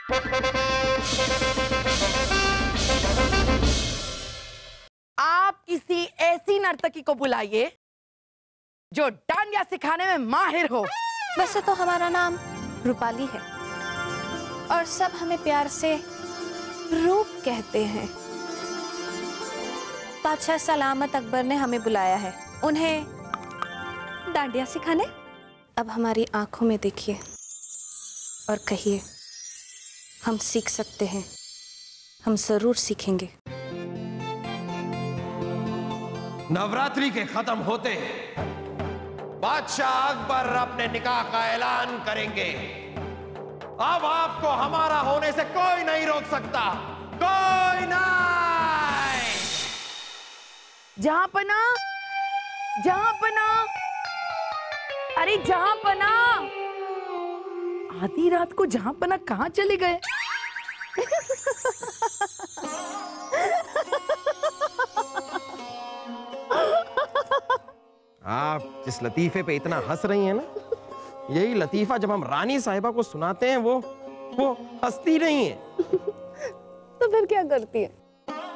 आप किसी ऐसी नर्तकी को बुलाइए जो डांडिया सिखाने में माहिर हो। वैसे तो हमारा नाम रूपाली है और सब हमें प्यार से रूप कहते हैं। बादशाह सलामत अकबर ने हमें बुलाया है उन्हें डांडिया सिखाने। अब हमारी आंखों में देखिए और कहिए, हम सीख सकते हैं, हम जरूर सीखेंगे। नवरात्रि के खत्म होते बादशाह अकबर अपने निकाह का ऐलान करेंगे। अब आपको हमारा होने से कोई नहीं रोक सकता, कोई नहीं। जहां पना, जहां पना, अरे जहां पना, आधी रात को जहां पना कहां चले गए? आप जिस लतीफे पे इतना हंस रही हैं ना, यही लतीफा जब हम रानी साहिबा को सुनाते हैं वो हंसती नहीं है। तो फिर क्या करती है?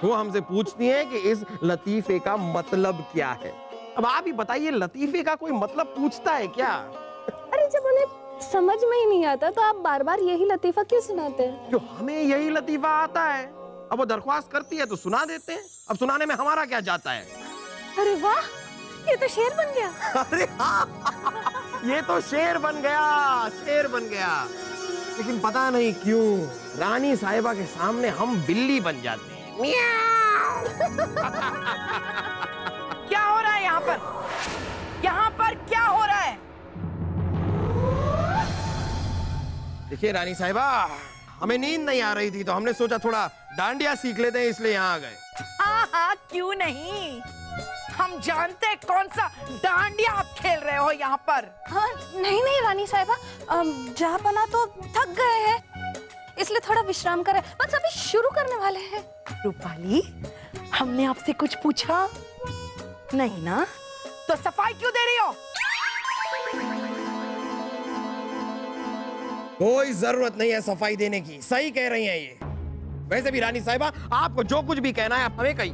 वो हमसे पूछती है कि इस लतीफे का मतलब क्या है। अब आप ही बताइए, लतीफे का कोई मतलब पूछता है क्या? अरे जब उन्हें समझ में ही नहीं आता तो आप बार बार यही लतीफा क्यों सुनाते हैं? जो हमें यही लतीफा आता है, अब वो दरख्वास्त करती है तो सुना देते हैं। अब सुनाने में हमारा क्या जाता है? अरे वाह, ये तो शेर बन गया। अरे हाँ, ये तो शेर बन गया, शेर बन गया। लेकिन पता नहीं क्यों रानी साहिबा के सामने हम बिल्ली बन जाते हैं। क्या हो रहा है यहाँ पर? यहाँ पर क्या हो रहा है? देखिए रानी साहिबा, हमें नींद नहीं आ रही थी तो हमने सोचा थोड़ा डांडिया सीख लेते हैं, इसलिए यहाँ आ गए। हाँ, क्यों नहीं, हम जानते हैं कौन सा डांडिया आप खेल रहे हो यहाँ पर। हाँ, नहीं नहीं रानी साहिबा, जहाँ पना तो थक गए हैं, इसलिए थोड़ा विश्राम करें, बस अभी शुरू करने वाले हैं। रूपाली, हमने आपसे कुछ पूछा नहीं ना, तो सफाई क्यों दे रही हो? कोई जरूरत नहीं है सफाई देने की, सही कह रही हैं ये। वैसे भी रानी साहिबा, आपको जो कुछ भी कहना है आप हमें कहिए,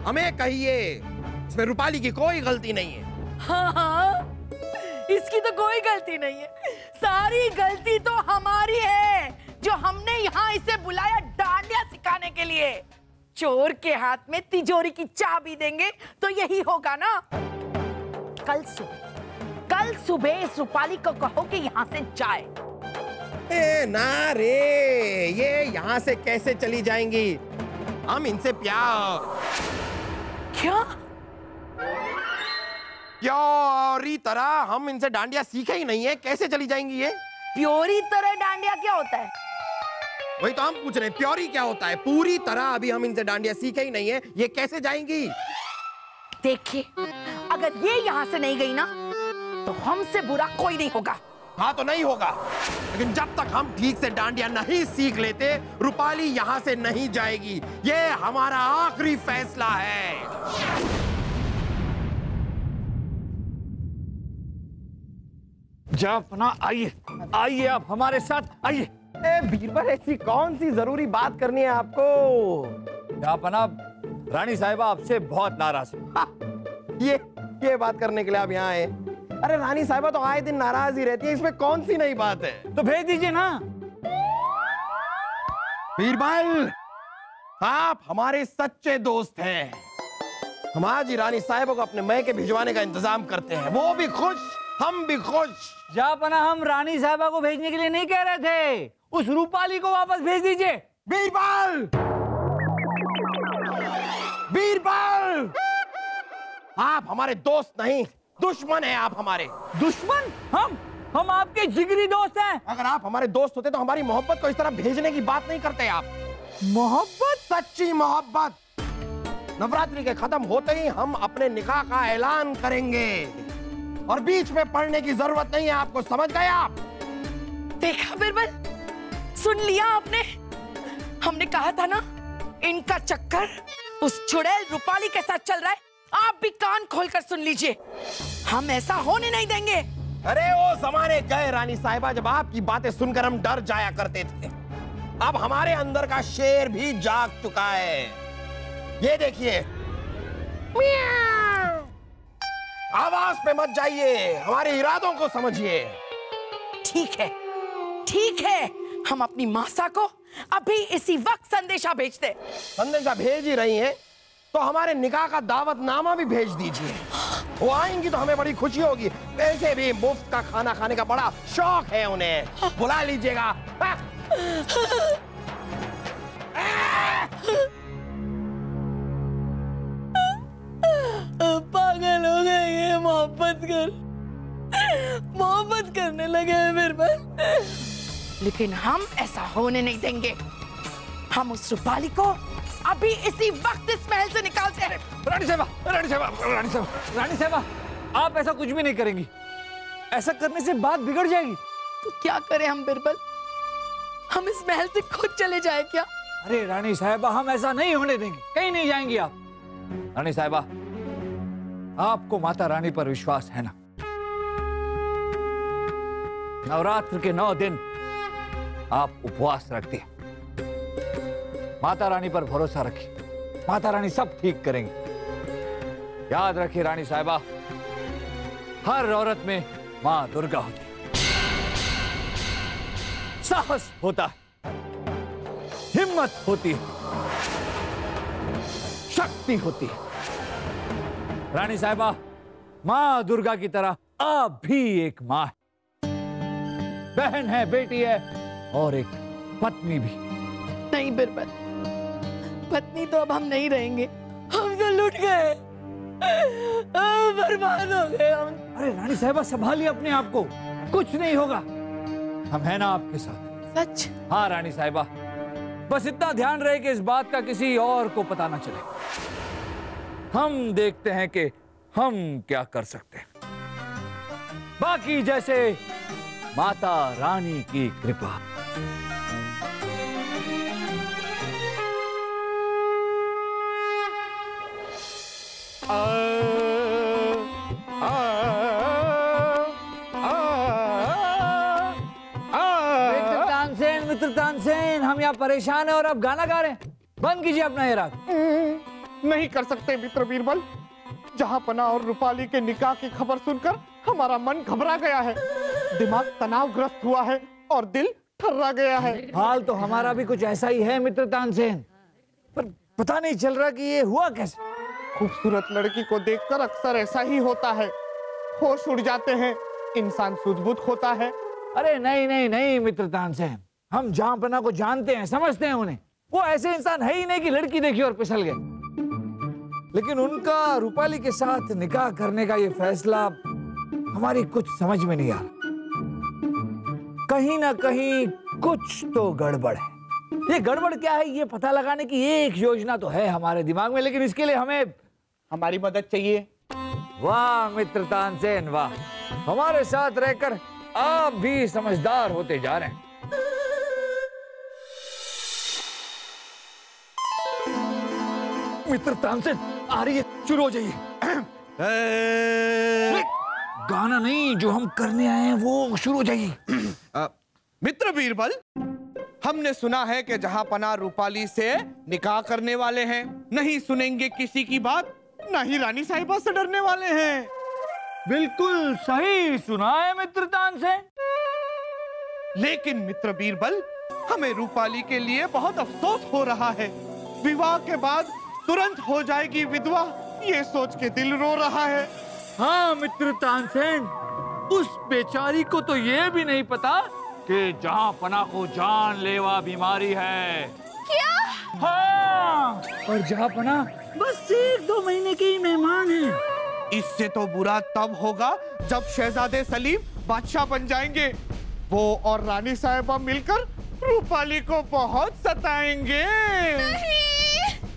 हमें कहिए। इसमें रूपाली की कोई गलती नहीं है। हाँ, इसकी तो कोई गलती नहीं है, सारी गलती तो हमारी है जो हमने यहाँ इसे बुलाया डांडिया सिखाने के लिए। चोर के हाथ में तिजोरी की चाबी देंगे तो यही होगा ना। कल सुबह इस रूपाली को कहो कि यहाँ से जाए। ना रे, ये यहाँ से कैसे चली जाएंगी? हम इनसे क्या प्योरी तरह हम इनसे डांडिया सीखे ही नहीं है, कैसे चली जाएंगी ये? प्योरी तरह डांडिया क्या होता है? वही तो हम पूछ रहे हैं, प्योरी क्या होता है? पूरी तरह अभी हम इनसे डांडिया सीखे ही नहीं है, ये कैसे जाएंगी? देखिए, अगर ये यहाँ से नहीं गई ना तो हमसे बुरा कोई नहीं होगा। हाँ तो नहीं होगा, लेकिन जब तक हम ठीक से डांडिया नहीं सीख लेते, रूपाली यहाँ से नहीं जाएगी। ये हमारा आखिरी फैसला है। जापना, आइए आइए, आप हमारे साथ आइए। बीरबल, ऐसी कौन सी जरूरी बात करनी है आपको? जापना, रानी साहिबा आपसे बहुत नाराज है। ये बात करने के लिए आप यहाँ आए? अरे रानी साहिबा तो आए दिन नाराज ही रहती है, इसमें कौन सी नई बात है? तो भेज दीजिए ना। बीरबल, आप हमारे सच्चे दोस्त हैं। हम आज ही रानी साहिबा को अपने मैके भिजवाने का इंतजाम करते हैं, वो भी खुश, हम भी खुश। जापना, हम रानी साहिबा को भेजने के लिए नहीं कह रहे थे, उस रूपाली को वापस भेज दीजिए। बीरबल, बीरबल, आप हमारे दोस्त नहीं, दुश्मन हैं आप हमारे। दुश्मन? हम आपके जिगरी दोस्त हैं। अगर आप हमारे दोस्त होते तो हमारी मोहब्बत को इस तरह भेजने की बात नहीं करते आप। मोहब्बत? सच्ची मोहब्बत। नवरात्रि के खत्म होते ही हम अपने निकाह का ऐलान करेंगे और बीच में पढ़ने की जरूरत नहीं है आपको, समझ गए आप? देखा बीरबल, सुन लिया आपने? हमने कहा था ना, इनका चक्कर उस चुड़ैल रूपाली के साथ चल रहा है। आप भी कान खोलकर सुन लीजिए, हम ऐसा होने नहीं देंगे। अरे वो जमाने गए रानी साहिबा, जब आपकी बातें सुनकर हम डर जाया करते थे। अब हमारे अंदर का शेर भी जाग चुका है। ये देखिए, आवाज पे मत जाइए, हमारे इरादों को समझिए। ठीक है, ठीक है, हम अपनी मासा को अभी इसी वक्त संदेशा भेजते। संदेशा भेज ही रही हैं, तो हमारे निकाह का दावतनामा भी भेज दीजिए। वो आएंगी तो हमें बड़ी खुशी होगी। वैसे भी मुफ्त का खाना खाने का बड़ा शौक है उन्हें, बुला लीजिएगा। पागल हो गए ये, मोहब्बत करने लगे हैं बिरबल। लेकिन हम ऐसा होने नहीं देंगे। हम उस रूपाली को अभी इसी वक्त इस महल से निकालते हैं। रानी साहबा, रानी साहबा, रानी साहबा, रानी साहबा, आप ऐसा कुछ भी नहीं करेंगी। ऐसा करने से बात बिगड़ जाएगी। तो क्या करें हम बिरबल? हम इस महल से खुद चले जाए क्या? अरे रानी साहबा, हम ऐसा नहीं होने देंगे। कहीं नहीं जाएंगी आप। रानी साहबा, आपको माता रानी पर विश्वास है ना? नवरात्र के 9 दिन आप उपवास रखते हैं। माता रानी पर भरोसा रखिए, माता रानी सब ठीक करेंगी। याद रखिए रानी साहिबा, हर औरत में मां दुर्गा होती है। साहस होता है, हिम्मत होती है, शक्ति होती है। रानी साहिबा, मां दुर्गा की तरह आप भी एक मां है, बहन है, बेटी है और एक पत्नी भी। नहीं बिरबल, पत्नी तो अब हम नहीं रहेंगे। हम तो लुट गए, बर्बाद हो गए हम। अरे रानी साहिबा, संभालिए अपने आप को, कुछ नहीं होगा। हम हैं ना आपके साथ। सच? हाँ रानी साहिबा, बस इतना ध्यान रहे कि इस बात का किसी और को पता ना चले। हम देखते हैं कि हम क्या कर सकते हैं। बाकी जैसे माता रानी की कृपा। मित्र तानसेन, हम यहाँ परेशान हैं और अब गाना गा रहे हैं। बंद कीजिए अपना ये राग। नहीं कर सकते मित्र बीरबल। जहां पना और रूपाली के निकाह की खबर सुनकर हमारा मन घबरा गया है, दिमाग तनावग्रस्त हुआ है और दिल ठर्रा गया है। हाल तो हमारा भी कुछ ऐसा ही है मित्र तानसेन, पर पता नहीं चल रहा कि ये हुआ कैसे। खूबसूरत लड़की को देखकर अक्सर ऐसा ही होता है, होश उड़ जाते हैं, इंसान सुध-बुध होता है। अरे नहीं नहीं नहीं मित्र तानसेन, हम जहांपना को जानते हैं, समझते हैं उन्हें। वो ऐसे इंसान है ही नहीं कि लड़की देखी और फिसल गए। लेकिन उनका रूपाली के साथ निकाह करने का ये फैसला हमारी कुछ समझ में नहीं आ रहा। कहीं ना कहीं कुछ तो गड़बड़ है। ये गड़बड़ क्या है, ये पता लगाने की एक योजना तो है हमारे दिमाग में, लेकिन इसके लिए हमें हमारी मदद चाहिए। वाह मित्र तानसेन वाह, हमारे साथ रहकर आप भी समझदार होते जा रहे हैं। मित्र तानसेन आ रही है, शुरू हो जाइए। गाना नहीं, जो हम करने आए हैं वो शुरू हो जाइए। मित्र बीरबल, हमने सुना है कि जहां पना रूपाली से निकाह करने वाले हैं, नहीं सुनेंगे किसी की बात, ना ही रानी साहिबा से डरने वाले हैं। बिल्कुल सही सुना है मित्र तानसेन। लेकिन मित्र बीरबल, हमें रूपाली के लिए बहुत अफसोस हो रहा है। विवाह के बाद तुरंत हो जाएगी विधवा, ये सोच के दिल रो रहा है। हाँ मित्र तानसेन, उस बेचारी को तो ये भी नहीं पता कि जहां पना को जानलेवा बीमारी है। क्या? हाँ, और जहां पना बस 1-2 महीने के ही मेहमान हैं। इससे तो बुरा तब होगा जब शहजादे सलीम बादशाह बन जाएंगे। वो और रानी साहिबा मिलकर रूपाली को बहुत सताएंगे।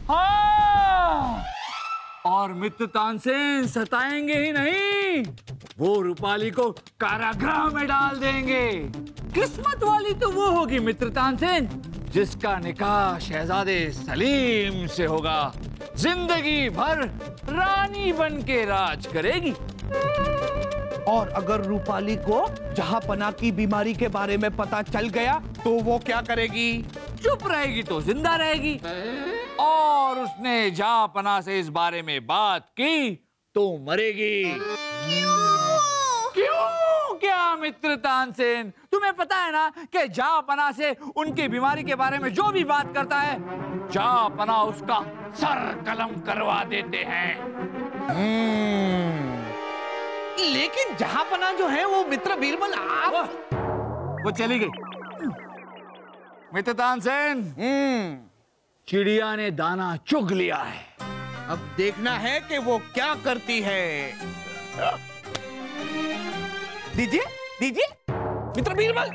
हाँ, और मित्र तानसेन सताएंगे ही नहीं, वो रूपाली को कारागृह में डाल देंगे। किस्मत वाली तो वो होगी मित्र तानसेन जिसका निकाह शहजादे सलीम से होगा, जिंदगी भर रानी बन के राज करेगी। और अगर रूपाली को जहां पना की बीमारी के बारे में पता चल गया तो वो क्या करेगी? चुप रहेगी तो जिंदा रहेगी, और उसने जहांपना से इस बारे में बात की तो मरेगी। क्यों? क्या मित्र तानसेन, तुम्हें पता है ना कि जहांपना से उनकी बीमारी के बारे में जो भी बात करता है, जहांपना उसका सर कलम करवा देते हैं। लेकिन जहांपना जो है वो मित्र बीरबल आप वो चली गई। मित्र तानसेन, चिड़िया ने दाना चुग लिया है। अब देखना है कि वो क्या करती है। दीजिए दीजिए मित्र बीरबल।